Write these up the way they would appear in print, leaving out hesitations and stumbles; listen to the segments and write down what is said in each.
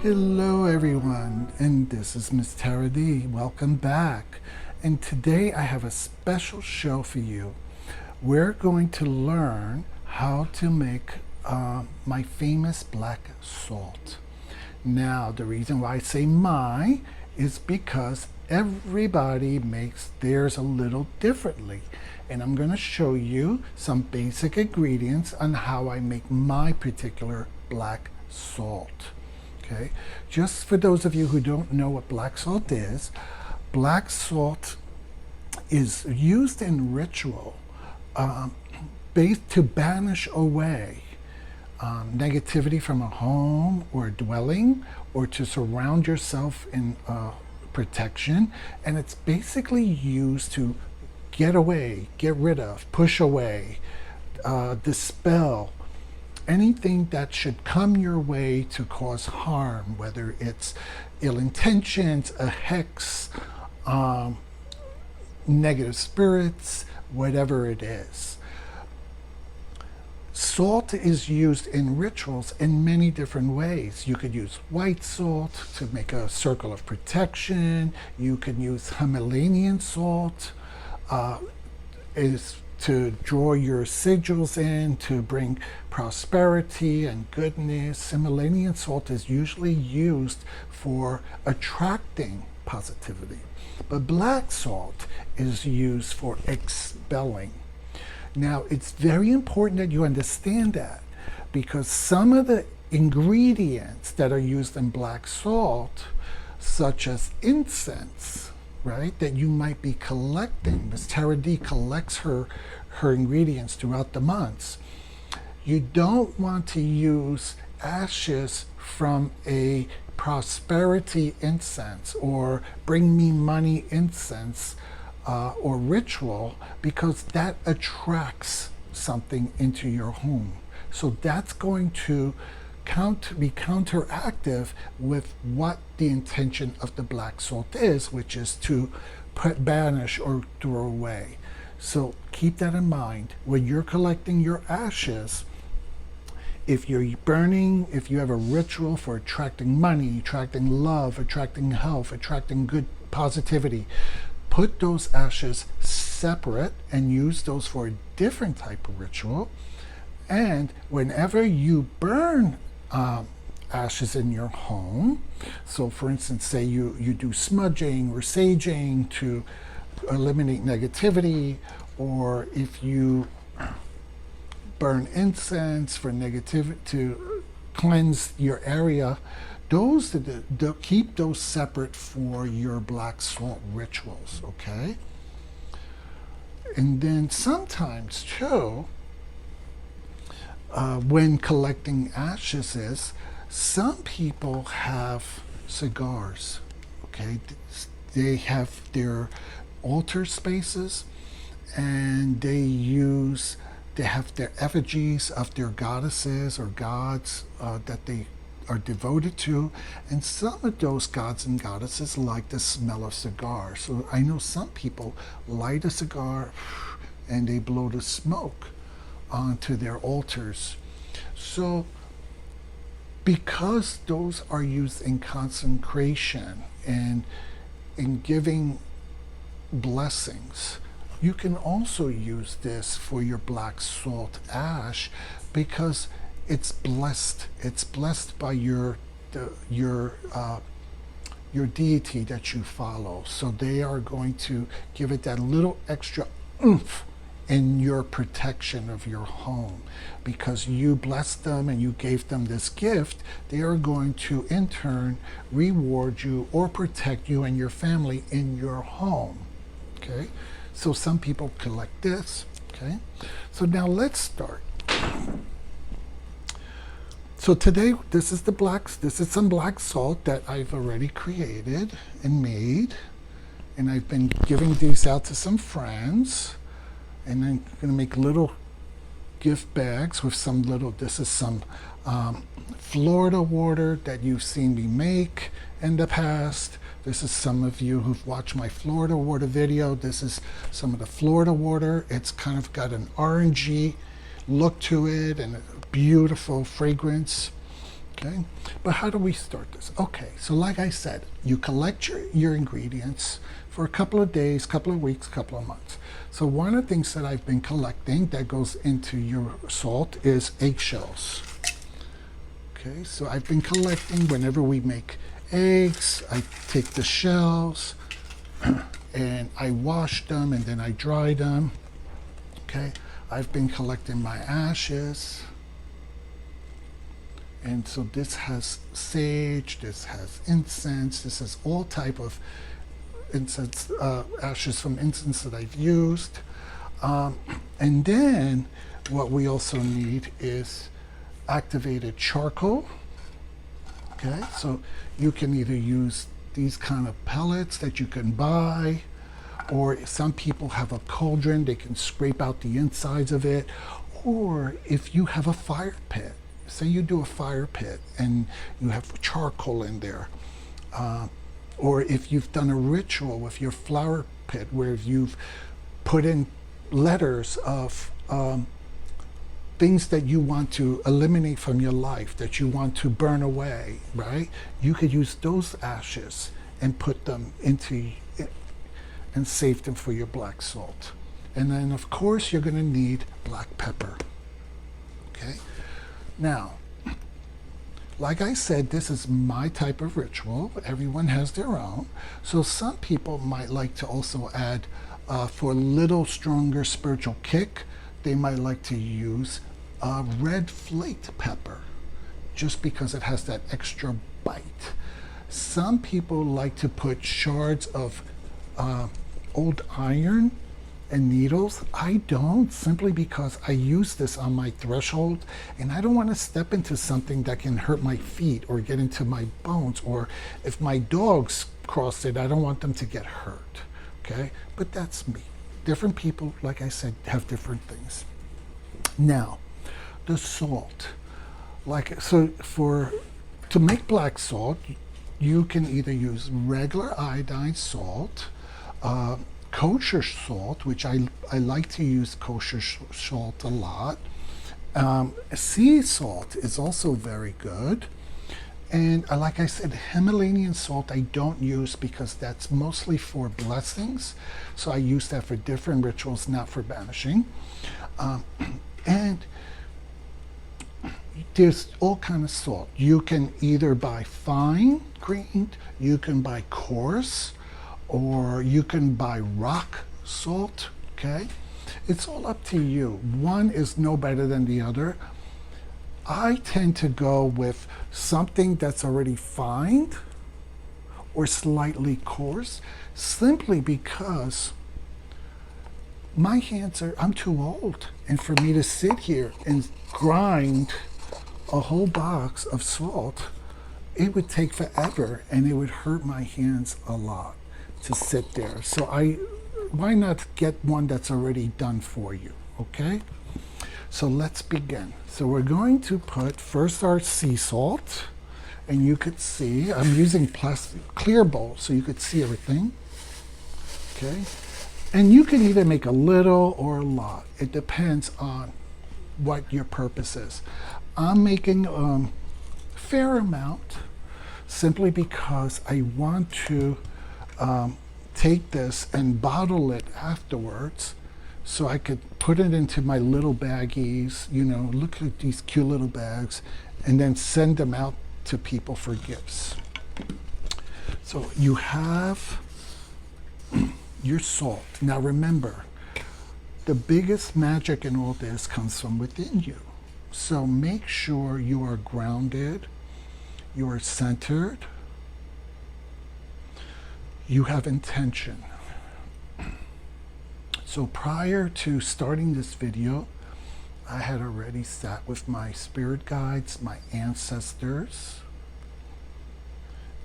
Hello everyone, and this is Miss Tara D. Welcome back. And today I have a special show for you. We're going to learn how to make my famous black salt. Now, the reason why I say my is because everybody makes theirs a little differently. And I'm going to show you some basic ingredients on how I make my particular black salt. Okay, just for those of you who don't know what black salt is used in ritual based to banish away negativity from a home or a dwelling, or to surround yourself in protection. And it's basically used to get away, get rid of, push away, dispel anything that should come your way to cause harm, whether it's ill intentions, a hex, negative spirits, whatever it is. Salt is used in rituals in many different ways. You could use white salt to make a circle of protection. You can use Himalayan salt is to draw your sigils in, to bring prosperity and goodness. Himalayan salt is usually used for attracting positivity, but black salt is used for expelling. Now, it's very important that you understand that, because some of the ingredients that are used in black salt, such as incense, right, that you might be collecting. Miss Tara D collects her ingredients throughout the months. You don't want to use ashes from a prosperity incense or bring me money incense or ritual, because that attracts something into your home. So that's going to be counteractive with what the intention of the black salt is, which is to banish or throw away. So keep that in mind when you're collecting your ashes. If you're burning, if you have a ritual for attracting money, attracting love, attracting health, attracting good positivity, put those ashes separate and use those for a different type of ritual. And whenever you burn ashes in your home, so for instance, say you do smudging or saging to eliminate negativity, or if you burn incense for negativity to cleanse your area, keep those separate for your black salt rituals, okay? And then sometimes too, when collecting ashes, some people have cigars, okay? They have their altar spaces, and they have their effigies of their goddesses or gods that they are devoted to, and some of those gods and goddesses like the smell of cigars. So I know some people light a cigar and they blow the smoke onto their altars. So because those are used in consecration and in giving blessings, you can also use this for your black salt ash, because it's blessed. It's blessed by your deity that you follow. So they are going to give it that little extra oomph in your protection of your home. Because you blessed them and you gave them this gift, they are going to in turn reward you or protect you and your family in your home. Okay, so some people collect this. Okay, so now let's start. So today, this is some black salt that I've already created and made, and I've been giving these out to some friends, and I'm going to make little gift bags with some little. This is some Florida water that you've seen me make in the past. This is some of you who've watched my Florida water video. This is some of the Florida water. It's kind of got an orangey look to it and a beautiful fragrance. Okay, but how do we start this? Okay, so like I said, you collect your ingredients for a couple of days, couple of weeks, couple of months. So one of the things that I've been collecting that goes into your salt is eggshells. Okay, so I've been collecting whenever we make eggs, I take the shells and I wash them and then I dry them. Okay, I've been collecting my ashes. And so this has sage, this has incense, this has all type of incense, ashes from incense that I've used. And then what we also need is activated charcoal. Okay, so you can either use these kind of pellets that you can buy, or some people have a cauldron, they can scrape out the insides of it, or if you have a fire pit, say you do a fire pit and you have charcoal in there, or if you've done a ritual with your flower pit where you've put in letters of things that you want to eliminate from your life, that you want to burn away, right? You could use those ashes and put them into and save them for your black salt. And then of course you're going to need black pepper. Okay? Now, like I said, this is my type of ritual. Everyone has their own. So some people might like to also add, for a little stronger spiritual kick, they might like to use red flaked pepper, just because it has that extra bite. Some people like to put shards of old iron and needles. I don't, simply because I use this on my threshold and I don't want to step into something that can hurt my feet or get into my bones, or if my dogs cross it, I don't want them to get hurt. Okay, but that's me. Different people, like I said, have different things. Now, the salt, to make black salt, you can either use regular iodine salt, kosher salt, which I like to use kosher salt a lot. Sea salt is also very good. And like I said, Himalayan salt I don't use because that's mostly for blessings. So I use that for different rituals, not for banishing. And there's all kind of salt. You can either buy fine grained, you can buy coarse, or you can buy rock salt. Okay, it's all up to you. One is no better than the other. I tend to go with something that's already fine or slightly coarse, simply because my hands are, I'm too old. And for me to sit here and grind a whole box of salt, it would take forever and it would hurt my hands a lot to sit there. So why not get one that's already done for you, okay? So let's begin. So we're going to put first our sea salt, and you could see, I'm using plastic clear bowl so you could see everything, okay? And you can either make a little or a lot. It depends on what your purpose is. I'm making a fair amount simply because I want to take this and bottle it afterwards, so I could put it into my little baggies, you know, look at these cute little bags, and then send them out to people for gifts. So you have your salt. Now remember, the biggest magic in all this comes from within you. So make sure you are grounded, you are centered, you have intention. So prior to starting this video, I had already sat with my spirit guides, my ancestors,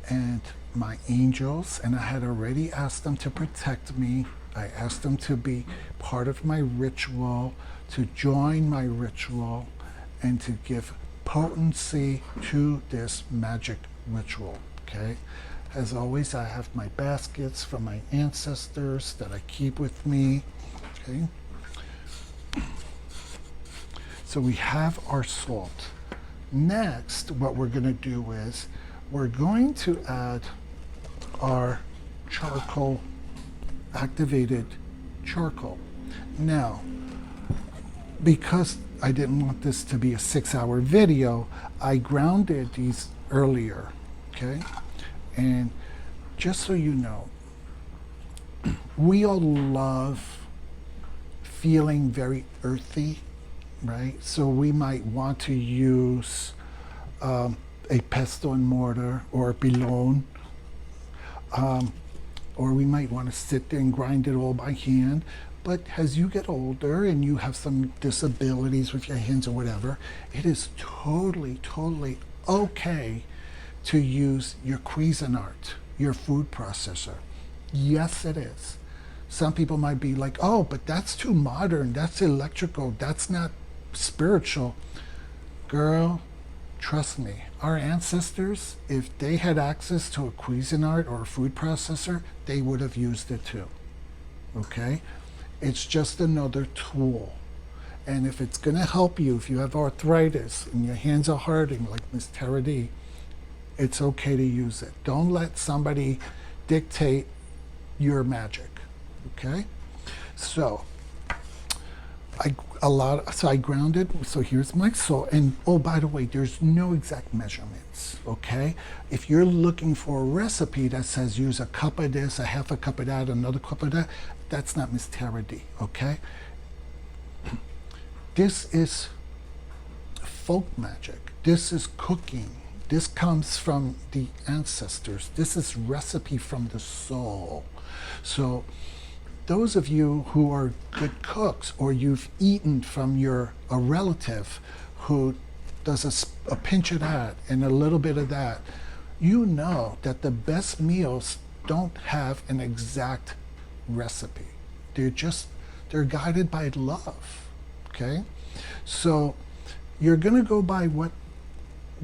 and my angels, and I had already asked them to protect me. I asked them to be part of my ritual, to join my ritual, and to give potency to this magic ritual, okay? As always, I have my baskets from my ancestors that I keep with me. Okay. So we have our salt. Next, what we're going to do is we're going to add our charcoal, activated charcoal. Now, because I didn't want this to be a 6-hour video, I grounded these earlier, okay? And just so you know, we all love feeling very earthy, right? So we might want to use a pestle and mortar or a pilon, or we might want to sit there and grind it all by hand. But as you get older and you have some disabilities with your hands or whatever, it is totally, totally okay to use your Cuisinart, your food processor. Yes, it is. Some people might be like, oh, but that's too modern, that's electrical, that's not spiritual. Girl, trust me, our ancestors, if they had access to a Cuisinart or a food processor, they would have used it too, okay? It's just another tool. And if it's gonna help you, if you have arthritis and your hands are hurting, like Miss Tara D, it's okay to use it. Don't let somebody dictate your magic, okay? So, I grounded, so here's my salt. And oh, by the way, there's no exact measurements, okay? If you're looking for a recipe that says use a cup of this, a half a cup of that, another cup of that, that's not Miss Tara D, okay? This is folk magic. This is cooking. This comes from the ancestors. This is recipe from the soul. So those of you who are good cooks, or you've eaten from a relative who does a pinch of that and a little bit of that, you know that the best meals don't have an exact recipe. They're guided by love, okay? So you're gonna go by what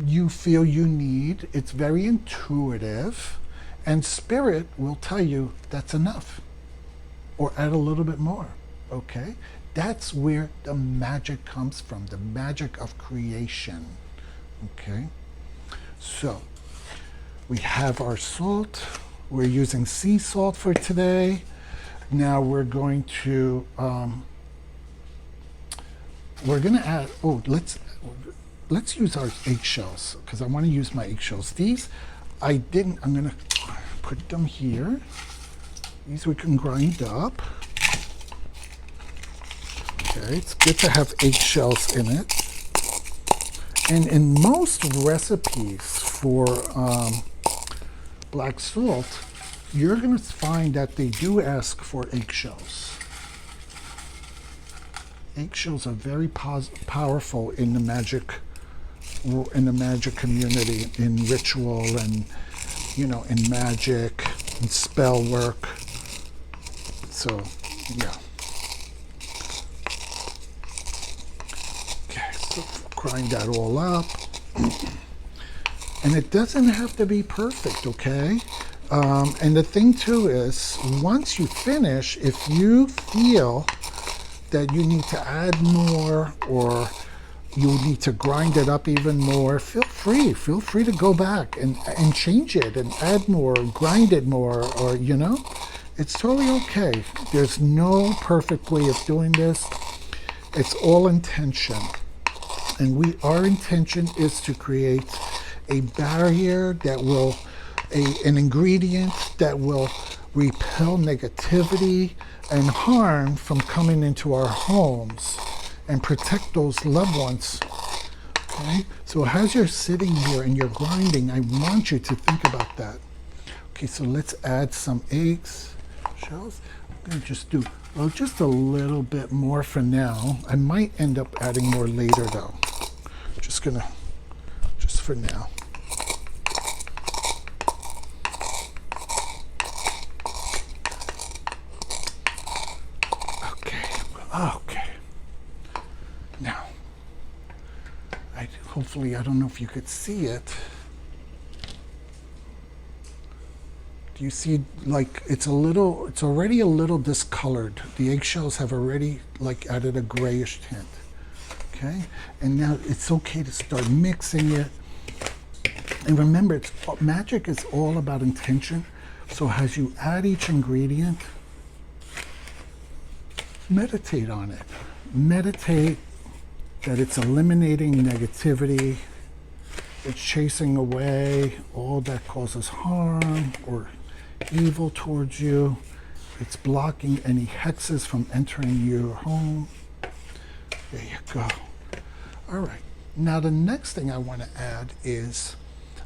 you feel you need. It's very intuitive, and spirit will tell you that's enough, or add a little bit more, okay? That's where the magic comes from, the magic of creation, okay? So we have our salt. We're using sea salt for today. Now we're going to add, let's use our eggshells, because I want to use my eggshells. These, I'm going to put them here. These we can grind up. Okay, it's good to have eggshells in it. And in most recipes for black salt, you're going to find that they do ask for eggshells. Eggshells are very powerful in the magic community, in ritual and, in magic and spell work. So, yeah. Okay, so grind that all up. And it doesn't have to be perfect, okay? And the thing too is, once you finish, if you feel that you need to add more, or you need to grind it up even more, feel free to go back and change it and add more, grind it more, or it's totally okay. There's no perfect way of doing this. It's all intention. And our intention is to create a barrier that will, an ingredient that will repel negativity and harm from coming into our homes, and protect those loved ones. Okay? So as you're sitting here and you're grinding, I want you to think about that. Okay, so let's add some eggs shells. I'm going to just do just a little bit more for now. I might end up adding more later though. Just for now. Okay. Now, hopefully, I don't know if you could see it. Do you see, like, it's already a little discolored. The eggshells have already, like, added a grayish tint. Okay, and now it's okay to start mixing it. And remember, magic is all about intention. So as you add each ingredient, meditate on it. Meditate that it's eliminating negativity. It's chasing away all that causes harm or evil towards you. It's blocking any hexes from entering your home. There you go. All right. Now the next thing I want to add is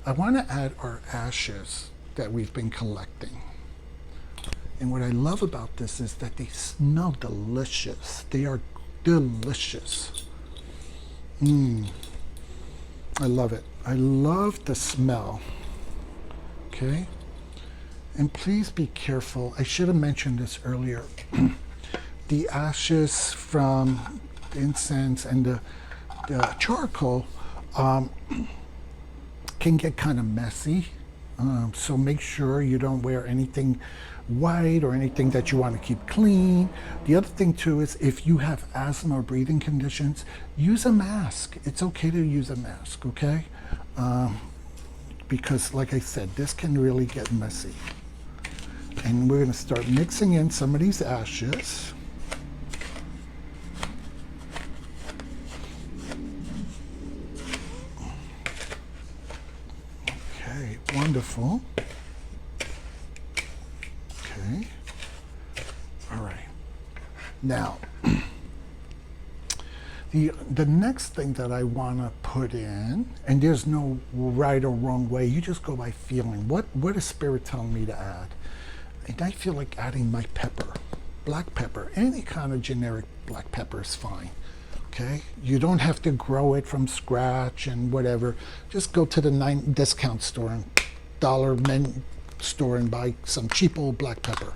I want to add our ashes that we've been collecting. And what I love about this is that they smell delicious. They are delicious. I love it. I love the smell. Okay? And please be careful. I should have mentioned this earlier. The ashes from the incense and the charcoal can get kind of messy. So make sure you don't wear anything white or anything that you want to keep clean. The other thing too is if you have asthma or breathing conditions, use a mask. It's okay to use a mask, okay? Because like I said, this can really get messy. And we're going to start mixing in some of these ashes. Okay, wonderful. Okay. All right. Now, the next thing that I want to put in, and there's no right or wrong way, you just go by feeling. What is Spirit telling me to add? And I feel like adding my pepper, black pepper, any kind of generic black pepper is fine. Okay, you don't have to grow it from scratch and whatever. Just go to the discount store and dollar store and buy some cheap old black pepper.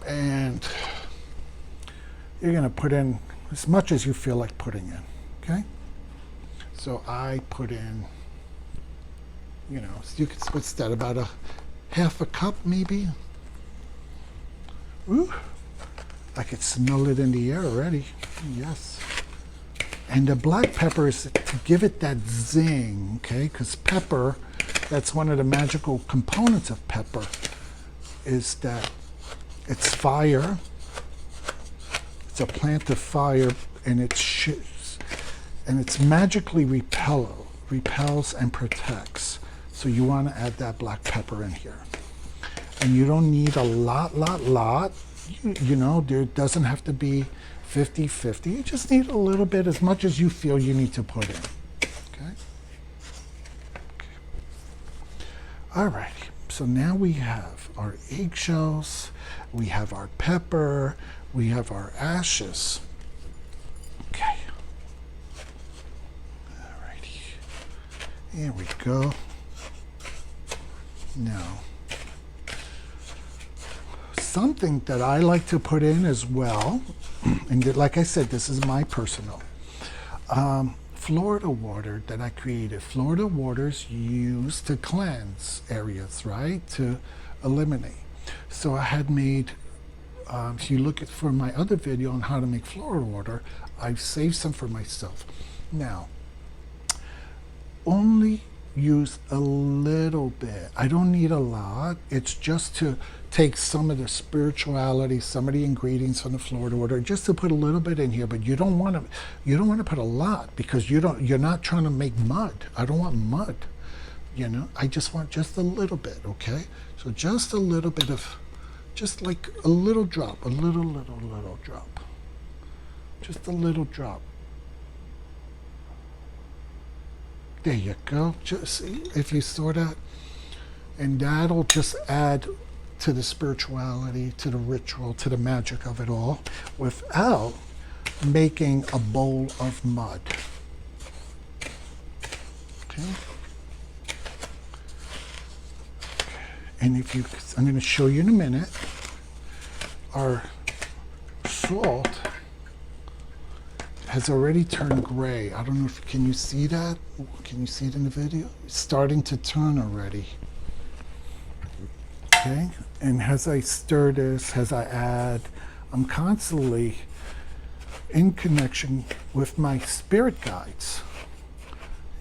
And you're gonna put in as much as you feel like putting in, okay? So I put in, you know, you could, what's that, about a half a cup maybe? Ooh, I could smell it in the air already, yes. And the black pepper is to give it that zing, okay? Because pepper, that's one of the magical components of pepper, is that it's fire. It's a plant of fire, and it's magically repels and protects. So you want to add that black pepper in here. And you don't need a lot. You know, there doesn't have to be 50-50. You just need a little bit, as much as you feel you need to put in. Okay? All right. So now we have our eggshells, we have our pepper, we have our ashes. Okay. All righty. Here we go. Now, something that I like to put in as well, and like I said, this is my personal, Florida water that I created. Florida water's used to cleanse areas, right? To eliminate. So I had made, if you look for my other video on how to make Florida water, I've saved some for myself. Now, only use a little bit. I don't need a lot. It's just to take some of the spirituality, some of the ingredients from the Florida water, just to put a little bit in here. But you don't want to put a lot, because you're not trying to make mud. I don't want mud. You know, I just want just a little bit, okay? So just a little bit of, just like a little drop, a little drop. Just a little drop. There you go. Just if you saw that, and that'll just add to the spirituality, to the ritual, to the magic of it all, without making a bowl of mud. Okay. And if you, I'm going to show you in a minute, our salt has already turned gray. I don't know if, can you see that? Can you see it in the video? It's starting to turn already. Okay, and as I stir this, as I add, I'm constantly in connection with my spirit guides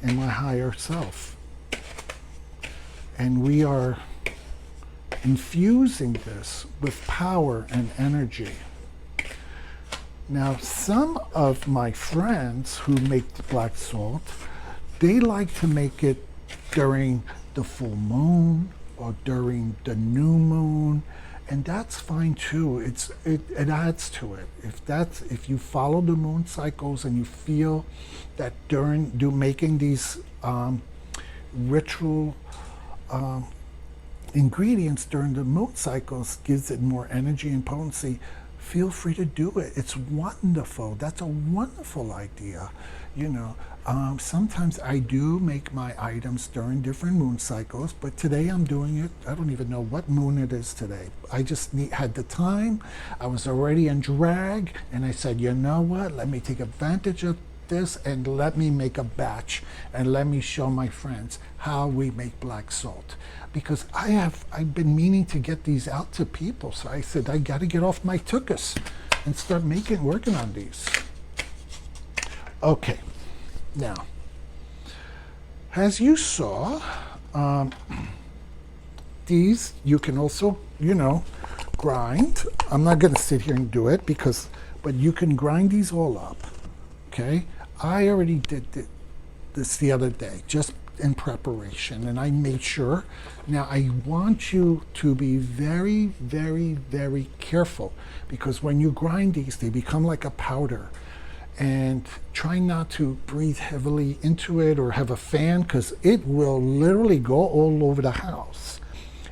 and my higher self. And we are infusing this with power and energy. Now, some of my friends who make the black salt, they like to make it during the full moon or during the new moon, and that's fine too. It adds to it. If you follow the moon cycles and you feel that during making these ritual ingredients during the moon cycles gives it more energy and potency, feel free to do it. It's wonderful. That's a wonderful idea. You know, sometimes I do make my items during different moon cycles, but today I'm doing it. I don't even know what moon it is today. I just had the time. I was already in drag, and I said, you know what? Let me take advantage of this and let me make a batch and let me show my friends how we make black salt, because I've been meaning to get these out to people. So I said I got to get off my tuchus and start working on these. Okay, now as you saw, these you can also, you know, grind. I'm not going to sit here and do it but you can grind these all up. Okay, I already did this the other day, just in preparation, and I made sure. Now I want you to be very, very, very careful, because when you grind these, they become like a powder. And try not to breathe heavily into it or have a fan, because it will literally go all over the house.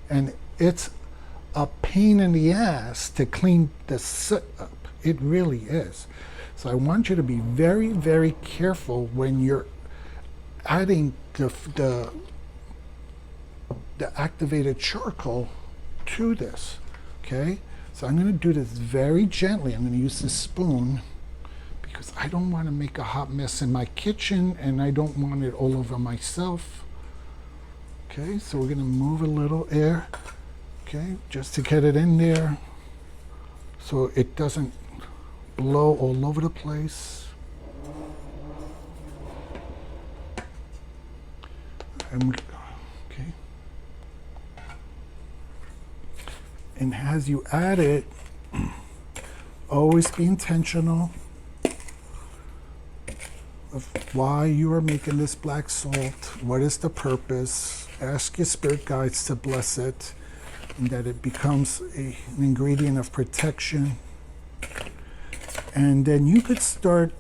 And it's a pain in the ass to clean the soot up. It really is. So I want you to be very, very careful when you're adding the activated charcoal to this. Okay? So I'm going to do this very gently. I'm going to use this spoon because I don't want to make a hot mess in my kitchen, and I don't want it all over myself. Okay, so we're going to move a little air, okay, just to get it in there so it doesn't blow all over the place. And okay. And as you add it, always be intentional of why you are making this black salt. What is the purpose? Ask your spirit guides to bless it, and that it becomes an ingredient of protection. And then you could start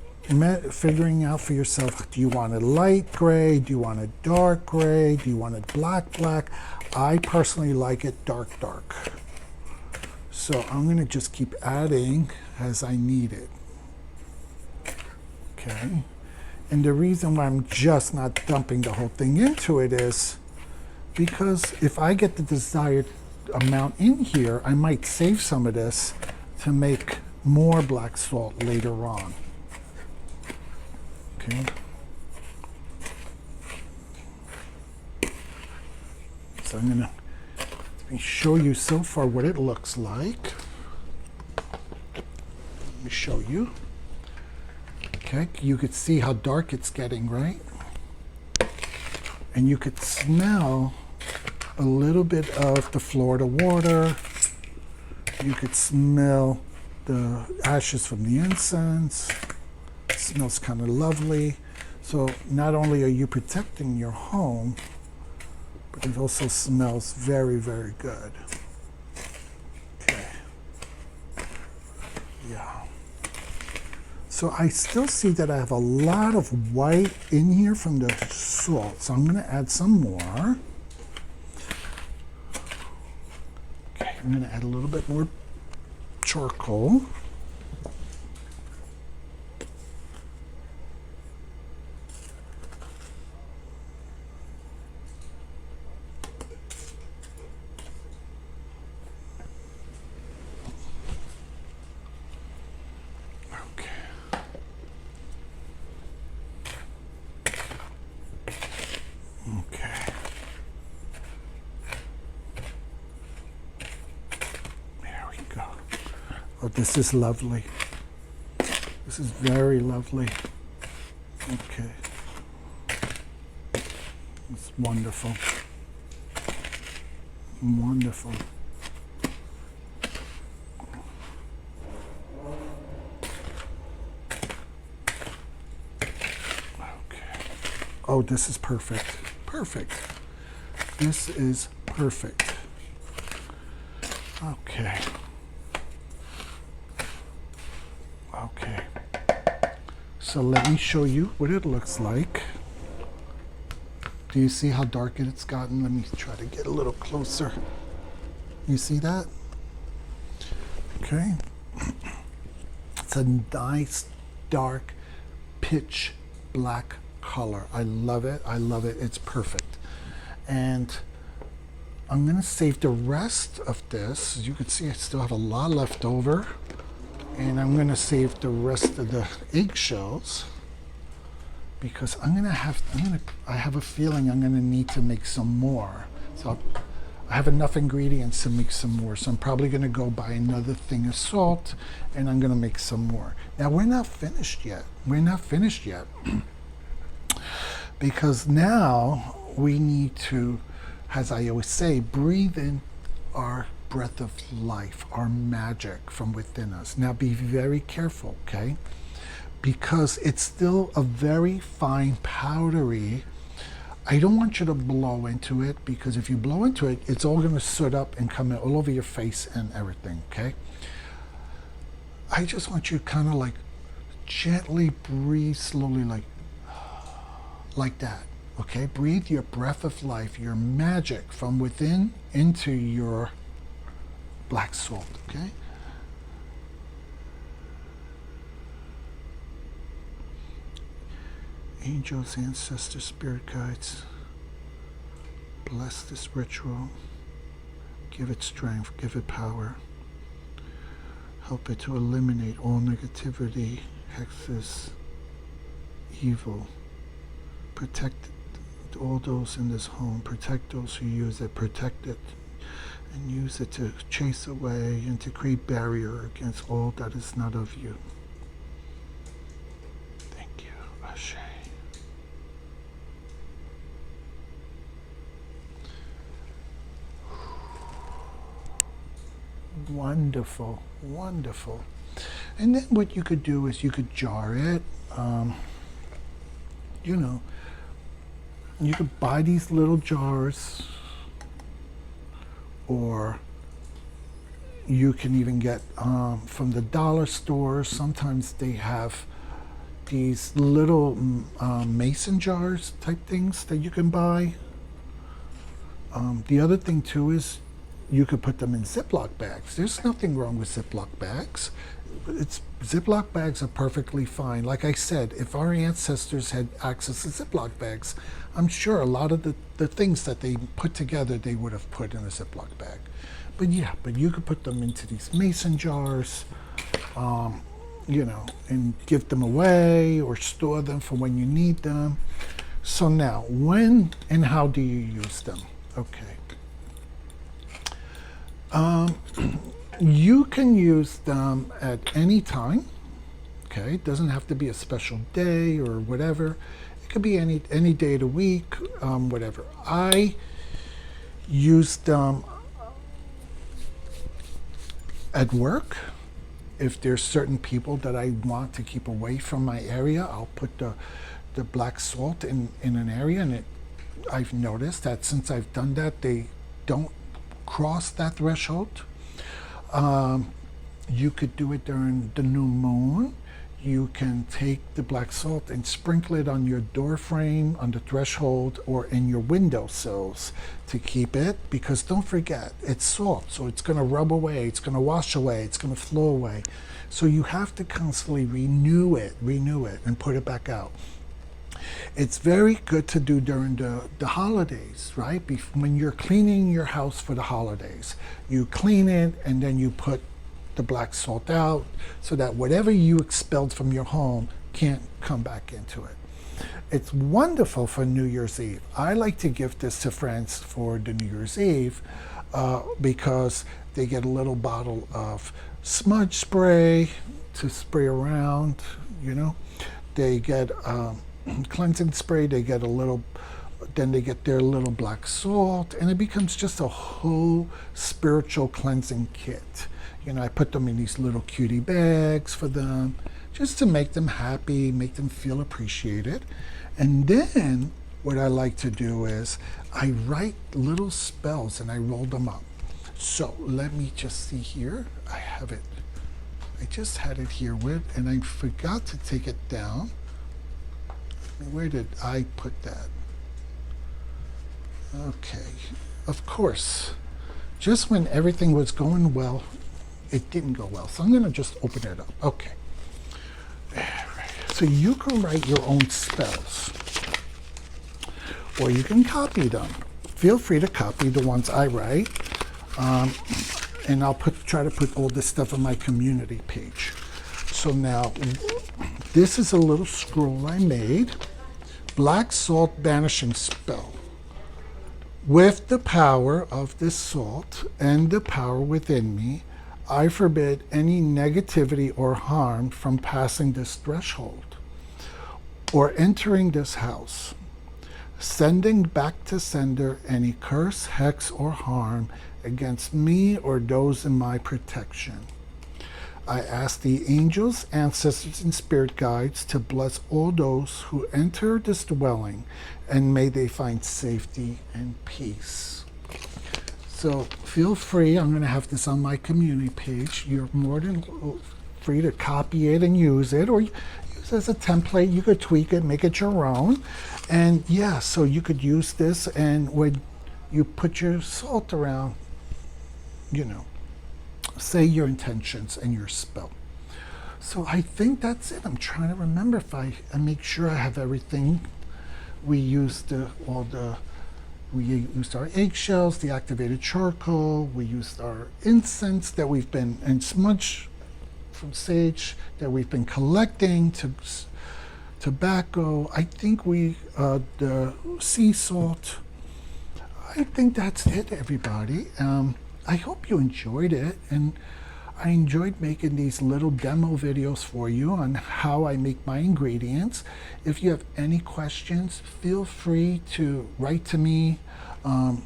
figuring out for yourself, do you want a light gray? Do you want a dark gray? Do you want it black? I personally like it dark. So I'm going to just keep adding as I need it. Okay. And the reason why I'm just not dumping the whole thing into it is because if I get the desired amount in here, I might save some of this to make more black salt later on. Okay. So I'm going to show you so far what it looks like. Let me show you. Okay, you could see how dark it's getting, right? And you could smell a little bit of the Florida water. You could smell the ashes from the incense. It smells kind of lovely. So not only are you protecting your home, but it also smells very, very good. Okay. Yeah. So I still see that I have a lot of white in here from the salt. So I'm going to add some more. Okay, I'm going to add a little bit more charcoal. Oh, this is lovely. This is very lovely. Okay. It's wonderful. Wonderful. Okay. Oh, this is perfect. Perfect. This is perfect. Okay. Okay. So let me show you what it looks like. Do you see how dark it's gotten? Let me try to get a little closer. You see that? Okay. It's a nice, dark, pitch black color. I love it. I love it. It's perfect. And I'm going to save the rest of this. As you can see, I still have a lot left over. And I'm going to save the rest of the eggshells because I have a feeling I'm going to need to make some more. So I have enough ingredients to make some more. So I'm probably going to go buy another thing of salt and I'm going to make some more. Now we're not finished yet. We're not finished yet because now we need to, as I always say, breathe in our breath of life, our magic from within us. Now be very careful, okay? Because it's still a very fine powdery. I don't want you to blow into it because if you blow into it, it's all going to soot up and come all over your face and everything, okay? I just want you to kind of like gently breathe slowly like that, okay? Breathe your breath of life, your magic from within into your black salt, okay? Angels, ancestors, spirit guides, bless this ritual. Give it strength, give it power. Help it to eliminate all negativity, hexes, evil. Protect all those in this home. Protect those who use it. Protect it. And use it to chase away and to create barrier against all that is not of you. Thank you, Ashe. Wonderful, wonderful. And then what you could do is you could jar it. You know, you could buy these little jars. Or you can even get from the dollar stores. Sometimes they have these little mason jars type things that you can buy. The other thing too is you could put them in Ziploc bags. There's nothing wrong with Ziploc bags. Ziploc bags are perfectly fine. Like I said, if our ancestors had access to Ziploc bags, I'm sure a lot of the things that they put together, they would have put in a Ziploc bag. But yeah, but you could put them into these mason jars, you know, and give them away or store them for when you need them. So now, when and how do you use them? Okay. You can use them at any time, okay? It doesn't have to be a special day or whatever. It could be any day of the week, whatever. I use them at work. If there's certain people that I want to keep away from my area, I'll put the black salt in an area, and I've noticed that since I've done that, they don't cross that threshold. You could do it during the new moon. You can take the black salt and sprinkle it on your door frame, on the threshold, or in your windowsills to keep it, because don't forget, it's salt, so it's going to rub away, it's going to wash away, it's going to flow away. So you have to constantly renew it, and put it back out. It's very good to do during the holidays, right? When you're cleaning your house for the holidays, you clean it and then you put the black salt out so that whatever you expelled from your home can't come back into it. It's wonderful for New Year's Eve. I like to give this to friends for the New Year's Eve. because they get a little bottle of smudge spray to spray around, you know. They get cleansing spray, they get a little, then they get their little black salt, and it becomes just a whole spiritual cleansing kit. You know, I put them in these little cutie bags for them, just to make them happy, make them feel appreciated. And then what I like to do is I write little spells and I roll them up. So let me just see here. I have it. I just had it here with, and I forgot to take it down. Where did I put that? Okay, of course, just when everything was going well, it didn't go well. So I'm going to just open it up. Okay. So you can write your own spells, or you can copy them. Feel free to copy the ones I write, and I'll try to put all this stuff on my community page. So now, this is a little scroll I made. Black salt banishing spell. With the power of this salt and the power within me, I forbid any negativity or harm from passing this threshold or entering this house, sending back to sender any curse, hex, or harm against me or those in my protection. I ask the angels, ancestors, and spirit guides to bless all those who enter this dwelling, and may they find safety and peace. So feel free, I'm going to have this on my community page. You're more than free to copy it and use it, or use it as a template. You could tweak it, make it your own. And yeah, so you could use this, and when you put your salt around, you know, say your intentions and your spell. So I think that's it. I'm trying to remember if I make sure I have everything. We used we used our eggshells, the activated charcoal. We used our incense that we've been, and smudge from sage that we've been collecting, to tobacco. I think the sea salt. I think that's it, everybody. I hope you enjoyed it, and I enjoyed making these little demo videos for you on how I make my ingredients. If you have any questions, feel free to write to me. On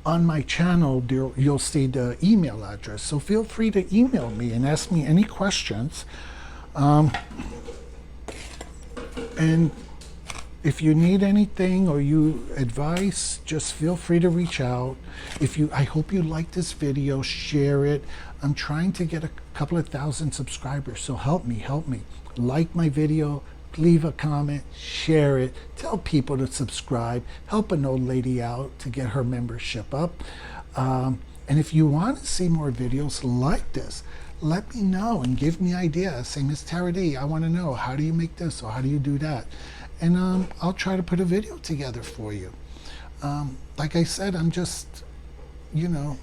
my channel, you'll see the email address, so feel free to email me and ask me any questions. And if you need anything or you advice, just feel free to reach out. I hope you like this video, share it. I'm trying to get a couple of thousand subscribers, so help me. Like my video, leave a comment, share it, tell people to subscribe, help an old lady out to get her membership up. And if you want to see more videos like this, let me know and give me ideas. Say, Miss Tara D, I want to know, how do you make this or how do you do that? And I'll try to put a video together for you. Like I said, I'm just, you know,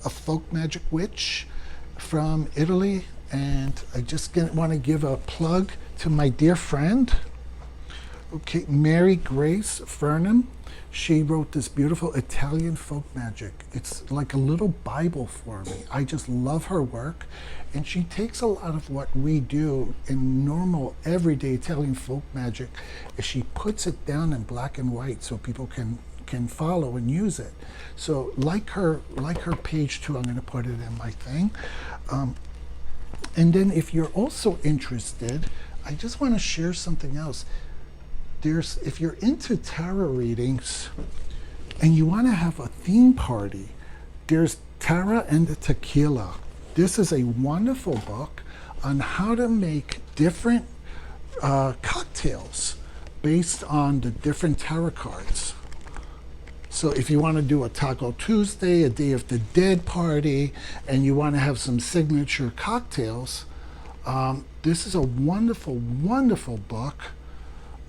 a folk magic witch from Italy, and I just want to give a plug to my dear friend, okay, Mary Grace Furnham. She wrote this beautiful Italian folk magic. It's like a little Bible for me. I just love her work, and she takes a lot of what we do in normal, everyday Italian folk magic, and she puts it down in black and white so people can follow and use it. So like her page too, I'm going to put it in my thing. And then if you're also interested, I just want to share something else. If you're into tarot readings and you want to have a theme party, there's Tara and the Tequila. This is a wonderful book on how to make different cocktails based on the different tarot cards. So if you want to do a Taco Tuesday, a Day of the Dead party, and you want to have some signature cocktails, this is a wonderful, wonderful book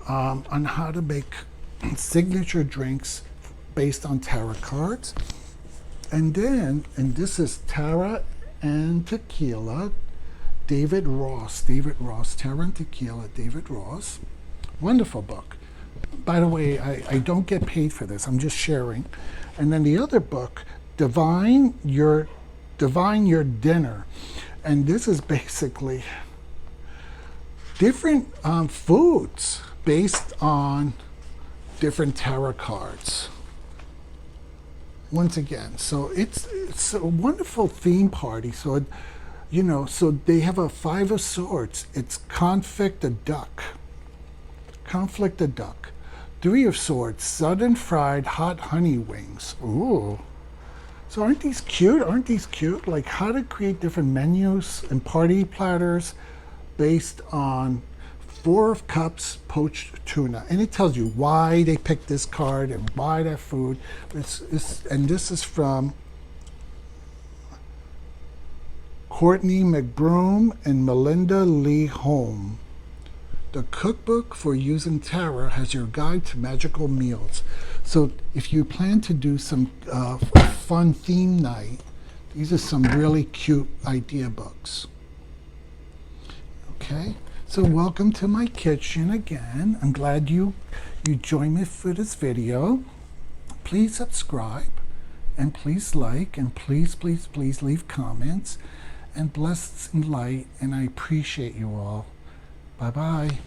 on how to make signature drinks based on tarot cards. And this is Tara and Tequila, David Ross, Tara and Tequila, David Ross. Wonderful book. By the way, I don't get paid for this, I'm just sharing. And then the other book divine your dinner. And this is basically different foods based on different tarot cards. Once again, so it's a wonderful theme party. So so they have a 5 of Swords. It's conflict a duck. 3 of Swords, southern fried hot honey wings. Ooh. So aren't these cute? Like how to create different menus and party platters based on 4 of Cups poached tuna. And it tells you why they picked this card and why that food. And this is from Courtney McBroom and Melinda Lee Holm. The cookbook for using tarot has your guide to magical meals. So if you plan to do some fun theme night, these are some really cute idea books. Okay, so welcome to my kitchen again. I'm glad you joined me for this video. Please subscribe, and please like, and please leave comments, and bless and light, and I appreciate you all. Bye-bye.